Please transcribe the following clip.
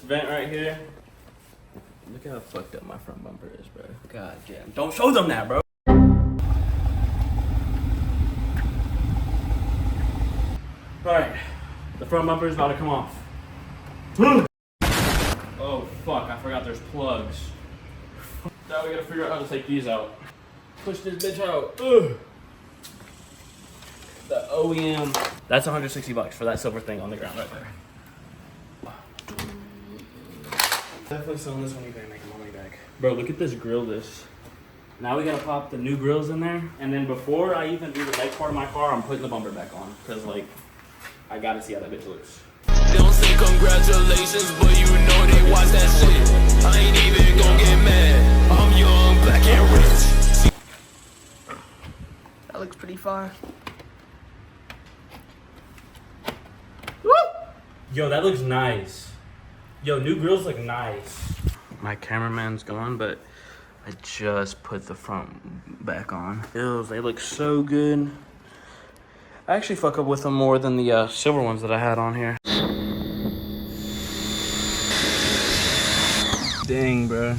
vent right here. Look at how fucked up my front bumper is, bro. God damn. Don't show them that, bro. Alright. The front bumper is about to come off. Oh, fuck. I forgot there's plugs. Now we gotta figure out how to take these out. Push this bitch out. Ugh. The OEM. That's 160 bucks for that silver thing on the ground right there. Definitely selling this one, you gotta make my money back. Bro, look at this grill disc. Now we gotta pop the new grills in there. And then before I even do the leg part of my car, I'm putting the bumper back on. Cause like, I gotta see how that bitch looks. Don't say congratulations, but you know they watch that shit. I ain't even gon' get mad. I'm young, black and rich. That looks pretty far. Woo! Yo, that looks nice. Yo, new grills look nice. My cameraman's gone, but I just put the front back on. Ew, they look so good. I actually fuck up with them more than the silver ones that I had on here. Dang, bro.